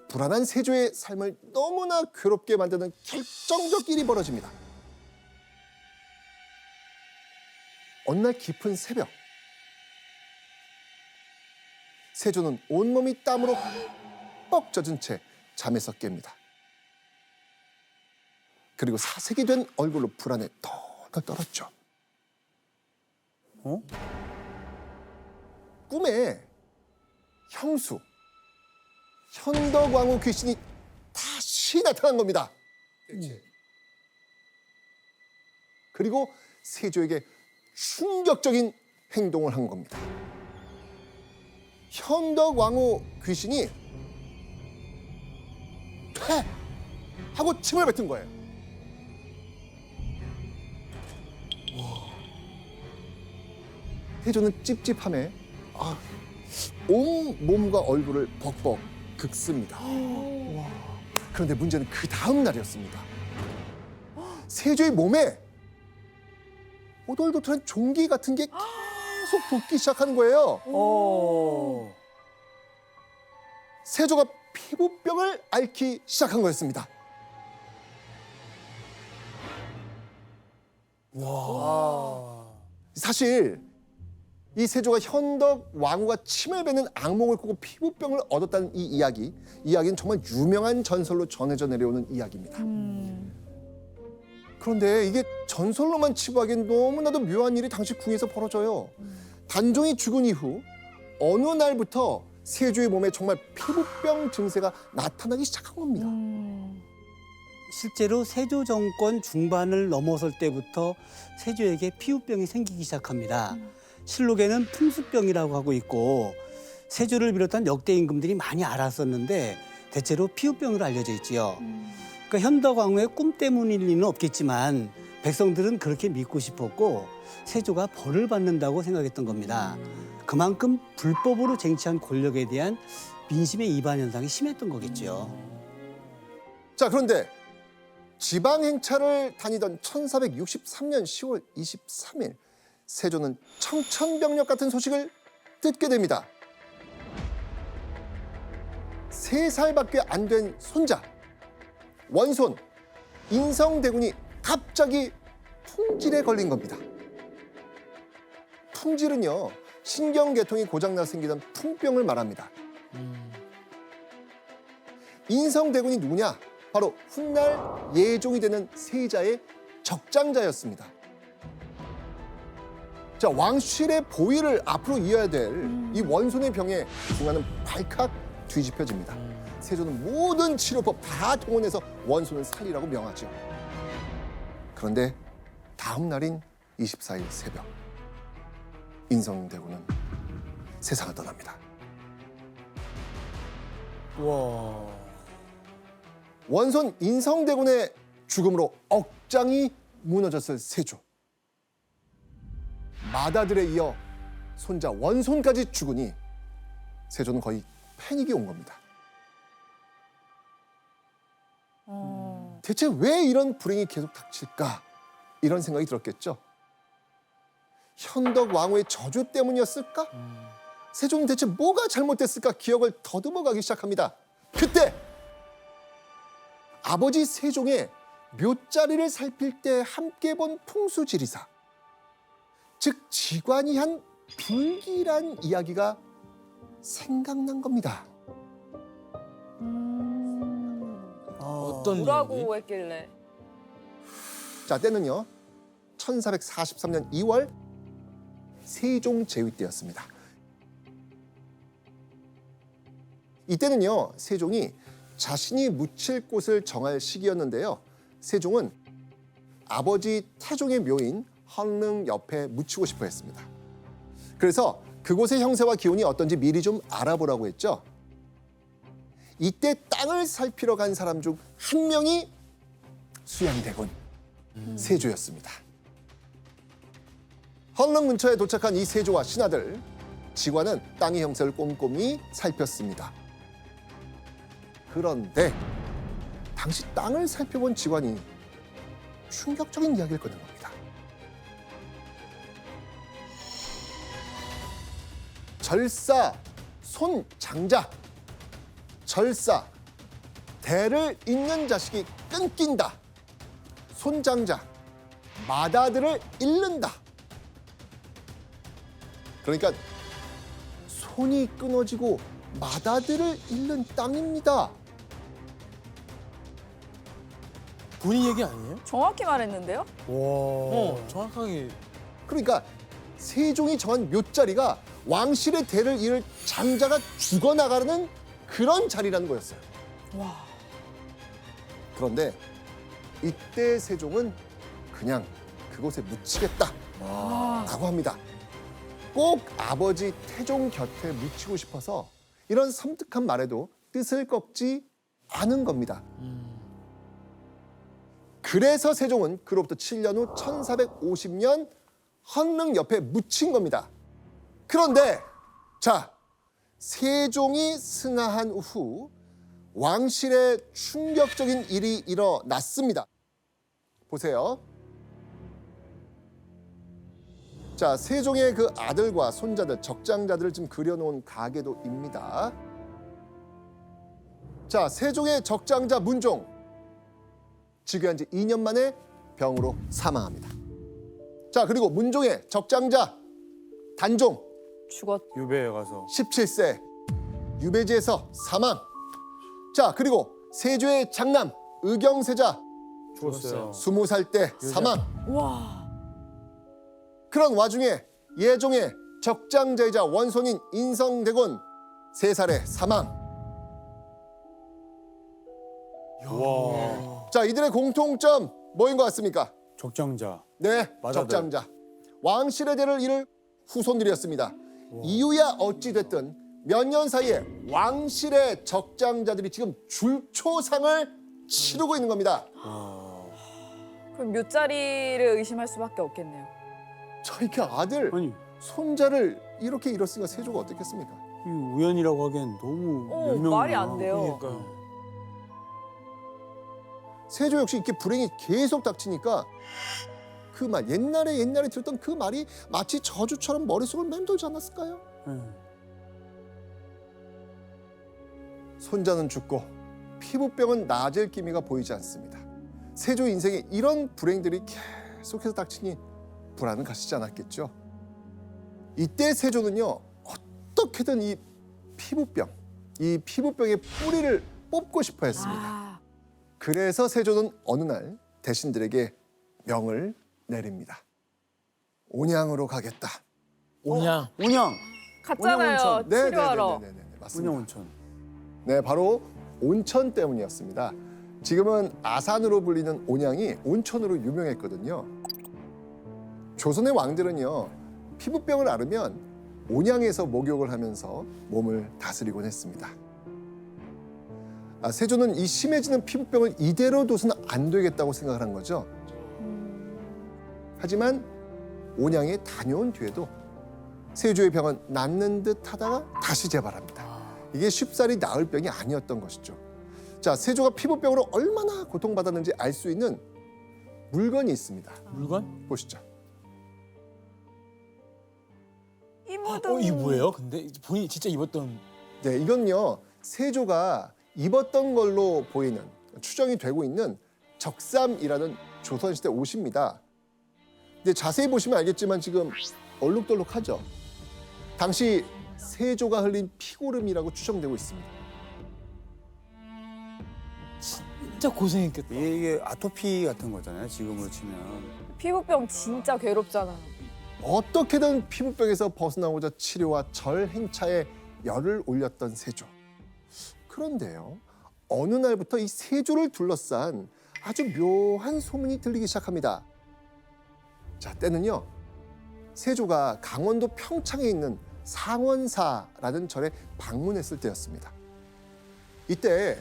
불안한 세조의 삶을 너무나 괴롭게 만드는 결정적 일이 벌어집니다. 어느 날 깊은 새벽, 세조는 온몸이 땀으로 뻑 젖은 채 잠에서 깹니다. 그리고 사색이 된 얼굴로 불안에 덜덜 떨었죠. 꿈에 형수, 현덕왕후 귀신이 다시 나타난 겁니다. 그리고 세조에게 충격적인 행동을 한 겁니다. 현덕왕후 귀신이 퇴! 하고 침을 뱉은 거예요. 세조는 찝찝함에 온 몸과 얼굴을 벅벅 긁습니다. 그런데 문제는 그 다음 날이었습니다. 세조의 몸에 오돌도돌한 종기 같은 게 계속 돋기 시작하는 거예요. 세조가 피부병을 앓기 시작한 거였습니다. 사실 이 세조가 현덕 왕후가 침을 뱉는 악몽을 꾸고 피부병을 얻었다는 이 이야기는 정말 유명한 전설로 전해져 내려오는 이야기입니다. 그런데 이게 전설로만 치부하기엔 너무나도 묘한 일이 당시 궁에서 벌어져요. 단종이 죽은 이후 어느 날부터 세조의 몸에 정말 피부병 증세가 나타나기 시작한 겁니다. 실제로 세조 정권 중반을 넘어설 때부터 세조에게 피부병이 생기기 시작합니다. 실록에는 풍수병이라고 하고 있고 세조를 비롯한 역대 임금들이 많이 앓았었는데 대체로 피부병으로 알려져 있지요. 그러니까 현덕왕후의 꿈 때문일 리는 없겠지만 백성들은 그렇게 믿고 싶었고 세조가 벌을 받는다고 생각했던 겁니다. 그만큼 불법으로 쟁취한 권력에 대한 민심의 이반 현상이 심했던 거겠죠. 자, 그런데 지방 행차를 다니던 1463년 10월 23일 세조는 청천벽력 같은 소식을 듣게 됩니다. 3살밖에 안 된 손자 원손 인성대군이 갑자기 풍질에 걸린 겁니다. 풍질은요, 신경계통이 고장나 생기던 풍병을 말합니다. 인성대군이 누구냐? 바로 훗날 예종이 되는 세자의 적장자였습니다. 자, 왕실의 보위를 앞으로 이어야 될 이 원손의 병에 중화는 발칵 뒤집혀집니다. 세조는 모든 치료법 다 동원해서 원손을 살리라고 명하죠. 그런데 다음 날인 24일 새벽, 인성대군은 세상을 떠납니다. 원손 인성대군의 죽음으로 억장이 무너졌을 세조. 맏아들에 이어 손자 원손까지 죽으니 세조는 거의 패닉이 온 겁니다. 대체 왜 이런 불행이 계속 닥칠까? 이런 생각이 들었겠죠. 현덕 왕후의 저주 때문이었을까? 세조는 대체 뭐가 잘못됐을까? 기억을 더듬어가기 시작합니다. 그때 아버지 세종의 묘자리를 살필 때 함께 본 풍수지리사, 즉 지관이 한 불길한 이야기가 생각난 겁니다. 어떤 뭐라고 했길래? 자, 때는요 1443년 2월 세종 제위 때였습니다. 이때는요 세종이 자신이 묻힐 곳을 정할 시기였는데요. 세종은 아버지 태종의 묘인 헌릉 옆에 묻히고 싶어 했습니다. 그래서 그곳의 형세와 기운이 어떤지 미리 좀 알아보라고 했죠. 이때 땅을 살피러 간 사람 중 한 명이 수양대군 세조였습니다. 헌릉 근처에 도착한 이 세조와 신하들, 지관은 땅의 형세를 꼼꼼히 살폈습니다. 그런데 당시 땅을 살펴본 지관이 충격적인 이야기를 꺼낸 겁니다. 절사 손장자, 절사 대를 잇는 자식이 끊긴다. 손장자, 맏아들을 잃는다. 그러니까 손이 끊어지고 맏아들을 잃는 땅입니다. 본인 얘기 아니에요? 정확히 말했는데요? 와. 정확하게. 그러니까 세종이 정한 묘자리가 왕실의 대를 이을 장자가 죽어나가는 그런 자리라는 거였어요. 와. 그런데 이때 세종은 그냥 그곳에 묻히겠다라고 합니다. 꼭 아버지 태종 곁에 묻히고 싶어서 이런 섬뜩한 말에도 뜻을 꺾지 않은 겁니다. 그래서 세종은 그로부터 7년 후 1450년 헌릉 옆에 묻힌 겁니다. 그런데 자, 세종이 승하한 후 왕실에 충격적인 일이 일어났습니다. 보세요. 자, 세종의 그 아들과 손자들, 적장자들을 지금 그려놓은 가계도입니다. 자, 세종의 적장자 문종, 즉위한 지 2년 만에 병으로 사망합니다. 자, 그리고 문종의 적장자 단종, 죽었. 유배에 가서. 17세 유배지에서 사망. 자, 그리고 세조의 장남 의경세자 죽었어요. 20살 때 사망. 와. 그런 와중에 예종의 적장자이자 원손인 인성대군 3살에 사망. 와. 자, 이들의 공통점 뭐인 것 같습니까? 적장자. 네, 맏아들. 적장자. 왕실의 대를 이을 후손들이었습니다. 이유야 어찌 됐든 몇 년 사이에 왕실의 적장자들이 지금 줄초상을 치르고 있는 겁니다. 그럼 묘자리를 의심할 수밖에 없겠네요. 저렇게 아들, 아니 손자를 이렇게 잃었으니까 세조가 어떻겠습니까? 이 우연이라고 하기엔 너무 멸명이야. 말이 안 돼요. 그러니까요. 세조 역시 이렇게 불행이 계속 닥치니까 그 말, 옛날에 들었던 그 말이 마치 저주처럼 머릿속을 맴돌지 않았을까요? 네. 손자는 죽고 피부병은 나아질 기미가 보이지 않습니다. 세조 인생에 이런 불행들이 계속해서 닥치니 불안은 가시지 않았겠죠. 이때 세조는요, 어떻게든 이 피부병의 뿌리를 뽑고 싶어 했습니다. 아. 그래서 세조는 어느 날 대신들에게 명을 내립니다. 온양으로 가겠다. 온양. 온양, 갔잖아요. 치료하러. 맞습니다. 온양온천. 네, 바로 온천 때문이었습니다. 지금은 아산으로 불리는 온양이 온천으로 유명했거든요. 조선의 왕들은요, 피부병을 앓으면 온양에서 목욕을 하면서 몸을 다스리곤 했습니다. 세조는 이 심해지는 피부병을 이대로 둬서는 안 되겠다고 생각을 한 거죠. 하지만 온양에 다녀온 뒤에도 세조의 병은 낫는 듯 하다가 다시 재발합니다. 이게 쉽사리 나을 병이 아니었던 것이죠. 자, 세조가 피부병으로 얼마나 고통받았는지 알 수 있는 물건이 있습니다. 물건? 보시죠. 이 모든. 이게 뭐예요? 근데 본인이 진짜 입었던. 네, 이건요, 세조가 입었던 걸로 보이는, 추정이 되고 있는 적삼이라는 조선시대 옷입니다. 근데 자세히 보시면 알겠지만 지금 얼룩덜룩하죠. 당시 세조가 흘린 피고름이라고 추정되고 있습니다. 진짜 고생했겠다. 이게 아토피 같은 거잖아요. 지금으로 치면. 피부병 진짜 괴롭잖아. 어떻게든 피부병에서 벗어나고자 치료와 절행차에 열을 올렸던 세조. 그런데요, 어느 날부터 이 세조를 둘러싼 아주 묘한 소문이 들리기 시작합니다. 자, 때는요, 세조가 강원도 평창에 있는 상원사라는 절에 방문했을 때였습니다. 이때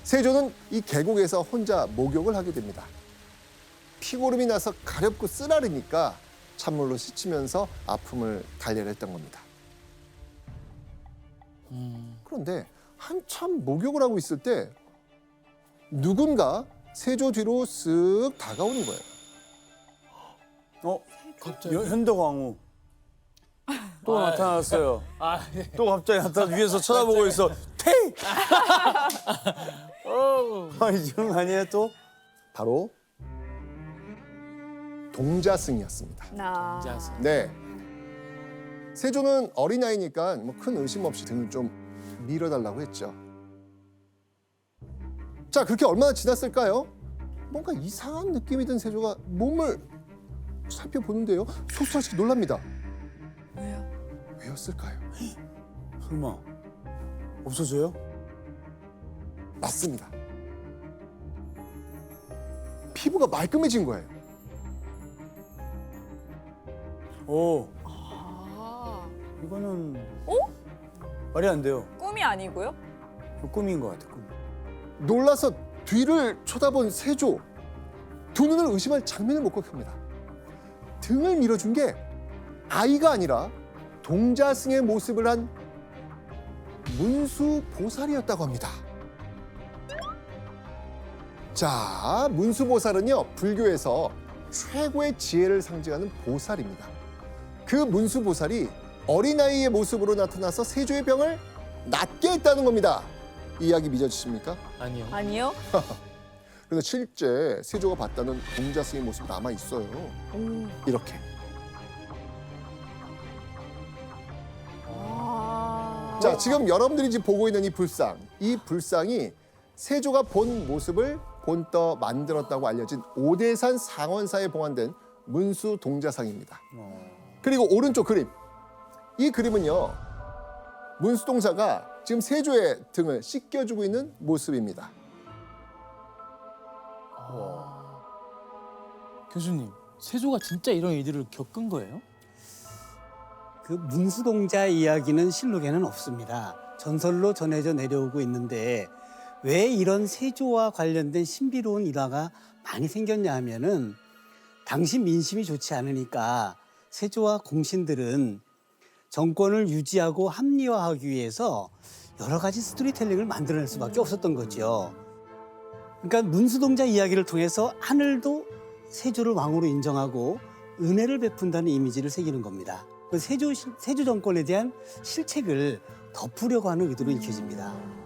세조는 이 계곡에서 혼자 목욕을 하게 됩니다. 피고름이 나서 가렵고 쓰라리니까 찬물로 씻으면서 아픔을 달래냈던 겁니다. 그런데 한참 목욕을 하고 있을 때 누군가 세조 뒤로 쓱 다가오는 거예요. 갑자기. 현덕왕후 또 아, 나타났어요. 아, 예. 또 갑자기 나타나 위에서 쳐다보고 있어. 퇴! 말이 좀 아니야 또? 바로 동자승이었습니다. 나. 네. 세조는 어린아이니까 뭐 큰 의심 없이 등을 좀 밀어달라고 했죠. 자, 그렇게 얼마나 지났을까요? 뭔가 이상한 느낌이 든 세조가 몸을 살펴보는데요. 소스라씨 놀랍니다. 왜요? 왜였을까요? 설마 없어져요? 맞습니다. 피부가 말끔해진 거예요. 오, 아. 이거는 어? 말이 안 돼요. 꿈이 아니고요? 이거 꿈인 것 같아. 꿈. 놀라서 뒤를 쳐다본 세조. 두 눈을 의심할 장면을 목격합니다. 등을 밀어준 게 아이가 아니라 동자승의 모습을 한 문수보살이었다고 합니다. 자, 문수보살은요, 불교에서 최고의 지혜를 상징하는 보살입니다. 그 문수보살이 어린아이의 모습으로 나타나서 세조의 병을 낫게 했다는 겁니다. 이 이야기 믿어지십니까? 아니요. 아니요? 근데 실제 세조가 봤다는 동자승의 모습이 남아 있어요. 이렇게. 아. 자, 지금 여러분들이 지금 보고 있는 이 불상. 이 불상이 세조가 본 모습을 본떠 만들었다고 알려진 오대산 상원사에 봉안된 문수 동자상입니다. 그리고 오른쪽 그림. 이 그림은요, 문수동자가 지금 세조의 등을 씻겨주고 있는 모습입니다. 교수님, 세조가 진짜 이런 일들을 겪은 거예요? 그 문수동자 이야기는 실록에는 없습니다. 전설로 전해져 내려오고 있는데 왜 이런 세조와 관련된 신비로운 일화가 많이 생겼냐 하면은 당시 민심이 좋지 않으니까 세조와 공신들은 정권을 유지하고 합리화하기 위해서 여러 가지 스토리텔링을 만들어낼 수밖에 없었던 거죠. 그러니까 문수동자 이야기를 통해서 하늘도 세조를 왕으로 인정하고 은혜를 베푼다는 이미지를 새기는 겁니다. 그 세조 정권에 대한 실책을 덮으려고 하는 의도로 읽혀집니다.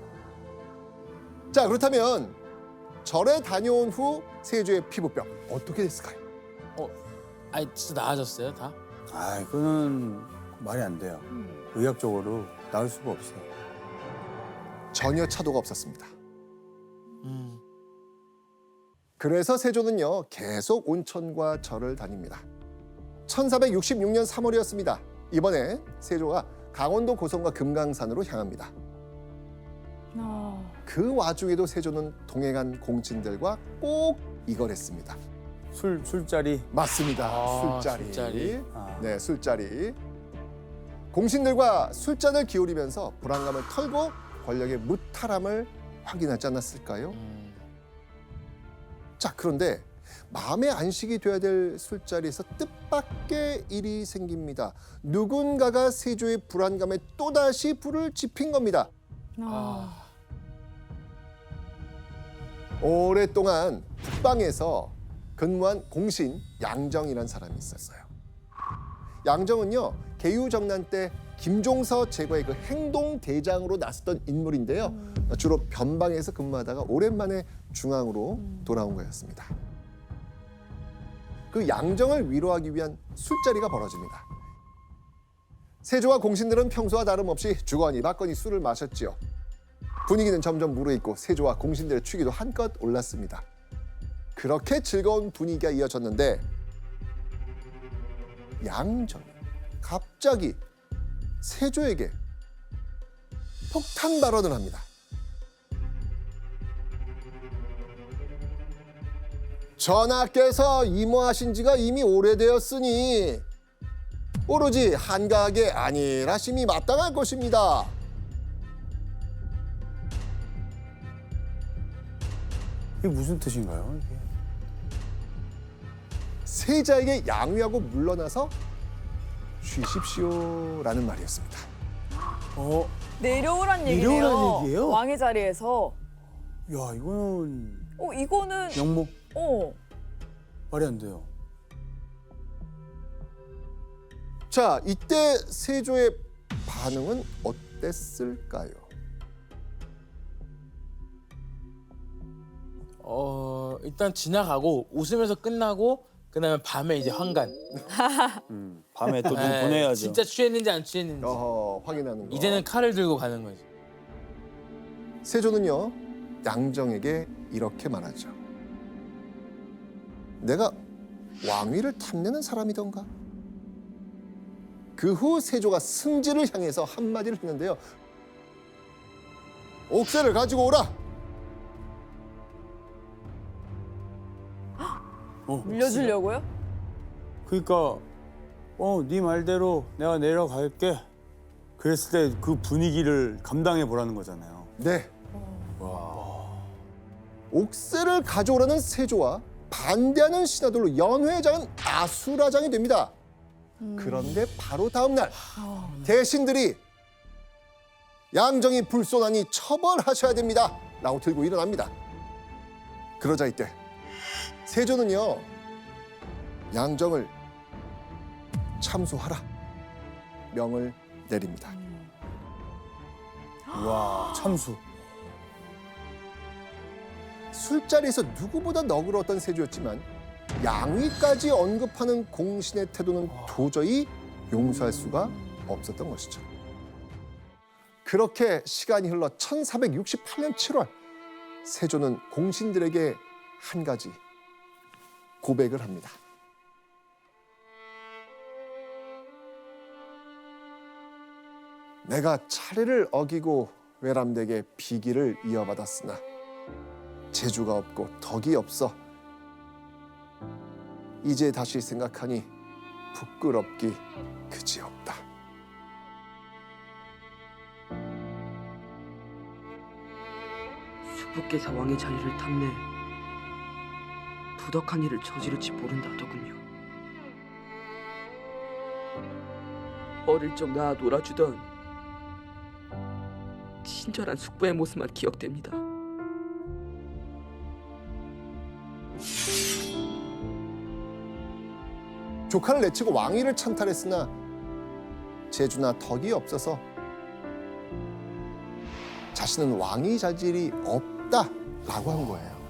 자, 그렇다면 절에 다녀온 후 세조의 피부병 어떻게 됐을까요? 아니 진짜 나아졌어요 다? 아, 이거는 말이 안 돼요. 의학적으로 나을 수가 없어요. 전혀 차도가 없었습니다. 음. 그래서 세조는요, 계속 온천과 절을 다닙니다. 1466년 3월이었습니다. 이번에 세조가 강원도 고성과 금강산으로 향합니다. 아. 그 와중에도 세조는 동행한 공친들과 꼭 이걸 했습니다. 술자리. 맞습니다. 아, 술자리. 술자리. 네, 술자리. 공신들과 술잔을 기울이면서 불안감을 털고 권력의 무탈함을 확인하지 않았을까요? 자, 그런데 마음의 안식이 돼야 될 술자리에서 뜻밖의 일이 생깁니다. 누군가가 세조의 불안감에 또다시 불을 지핀 겁니다. 아. 오랫동안 북방에서 근무한 공신 양정이라는 사람이 있었어요. 양정은요, 개유정난 때 김종서 제거의 그 행동대장으로 나섰던 인물인데요. 주로 변방에서 근무하다가 오랜만에 중앙으로 돌아온 거였습니다. 그 양정을 위로하기 위한 술자리가 벌어집니다. 세조와 공신들은 평소와 다름없이 주거니 받거니 술을 마셨지요. 분위기는 점점 무르익고 세조와 공신들의 취기도 한껏 올랐습니다. 그렇게 즐거운 분위기가 이어졌는데 양정이 갑자기 세조에게 폭탄 발언을 합니다. 전하께서 임호하신 지가 이미 오래되었으니 오로지 한가하게 안일하심이 마땅할 것입니다. 이게 무슨 뜻인가요? 이게? 세자에게 양위하고 물러나서 쉬십시오라는 말이었습니다. 내려오란 얘기네요. 내려오란 얘기예요? 왕의 자리에서. 야, 이거는 이거는 영목 말이 안 돼요. 자, 이때 세조의 반응은 어땠을까요? 일단 지나가고 웃으면서 끝나고 그다음에 밤에 이제 환간. 밤에 또 눈 네, 보내야죠. 진짜 취했는지 안 취했는지. 확인하는 거. 이제는 칼을 들고 가는 거지. 세조는요 양정에게 이렇게 말하죠. 내가 왕위를 탐내는 사람이던가? 그 후 세조가 승지를 향해서 한마디를 했는데요. 옥새를 가지고 오라. 물려주려고요? 그러니까 네 말대로 내가 내려갈게. 그랬을 때 그 분위기를 감당해 보라는 거잖아요. 네. 옥새를 가져오라는 세조와 반대하는 신하들로 연회장은 아수라장이 됩니다. 그런데 바로 다음 날 대신들이 양정이 불손하니 처벌하셔야 됩니다. 라고 들고 일어납니다. 그러자 이때 세조는요 양정을 참소하라 명을 내립니다. 와, 참수. 술자리에서 누구보다 너그러웠던 세조였지만 양위까지 언급하는 공신의 태도는 도저히 용서할 수가 없었던 것이죠. 그렇게 시간이 흘러 1468년 7월 세조는 공신들에게 한 가지 고백을 합니다. 내가 차례를 어기고 외람되게 비기를 이어받았으나 재주가 없고 덕이 없어 이제 다시 생각하니 부끄럽기 그지없다. 수부께서 왕의 자리를 탐내 부덕한 일을 저지를지 모른다더군요. 어릴 적 나 놀아주던 친절한 숙부의 모습만 기억됩니다. 조카를 내치고 왕위를 찬탈했으나 재주나 덕이 없어서 자신은 왕위 자질이 없다라고 한 거예요.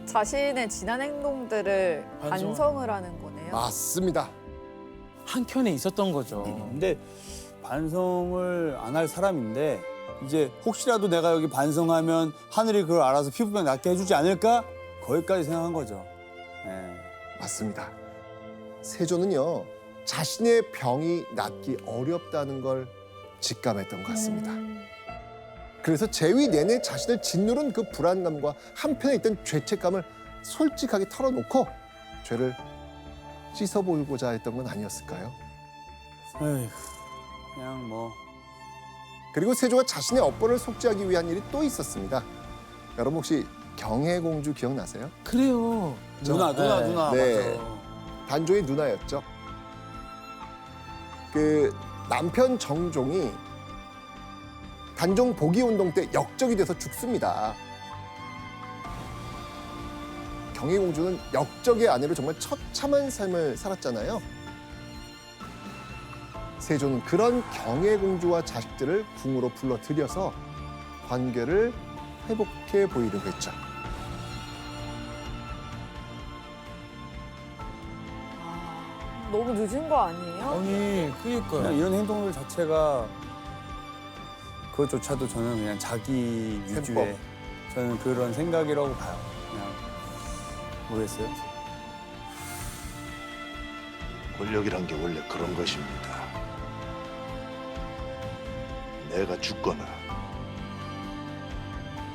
자신의 지난 행동들을 반성을 하는 거네요. 맞습니다. 한켠에 있었던 거죠. 근데 반성을 안 할 사람인데 이제 혹시라도 내가 여기 반성하면 하늘이 그걸 알아서 피부병 낫게 해주지 않을까? 거기까지 생각한 거죠. 예. 맞습니다. 세조는요 자신의 병이 낫기 어렵다는 걸 직감했던 것 같습니다. 그래서 재위 내내 자신을 짓누른 그 불안감과 한편에 있던 죄책감을 솔직하게 털어놓고 죄를 씻어보고자 했던 건 아니었을까요? 에휴, 그냥 뭐 그리고 세조가 자신의 업보를 속죄하기 위한 일이 또 있었습니다. 여러분 혹시 경혜공주 기억나세요? 그래요. 누나 네. 맞아. 단종의 누나였죠. 그 남편 정종이 단종 복위운동 때 역적이 돼서 죽습니다. 경혜공주는 역적의 아내로 정말 처참한 삶을 살았잖아요. 세조는 그런 경혜공주와 자식들을 궁으로 불러들여서 관계를 회복해 보이려고 했죠. 너무 늦은 거 아니에요? 아니, 그냥 그러니까요. 이런 행동들 자체가 그것조차도 저는 그냥 자기 위주의 저는 그런 생각이라고 봐요. 그냥 모르겠어요. 권력이란 게 원래 그런 것입니다. 내가 죽거나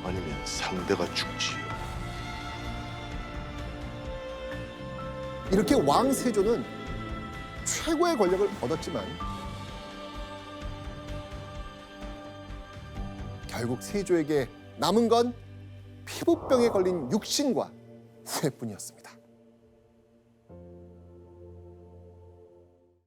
아니면 상대가 죽지요. 이렇게 왕 세조는 최고의 권력을 얻었지만 결국 세조에게 남은 건 피부병에 걸린 육신과 후회뿐이었습니다.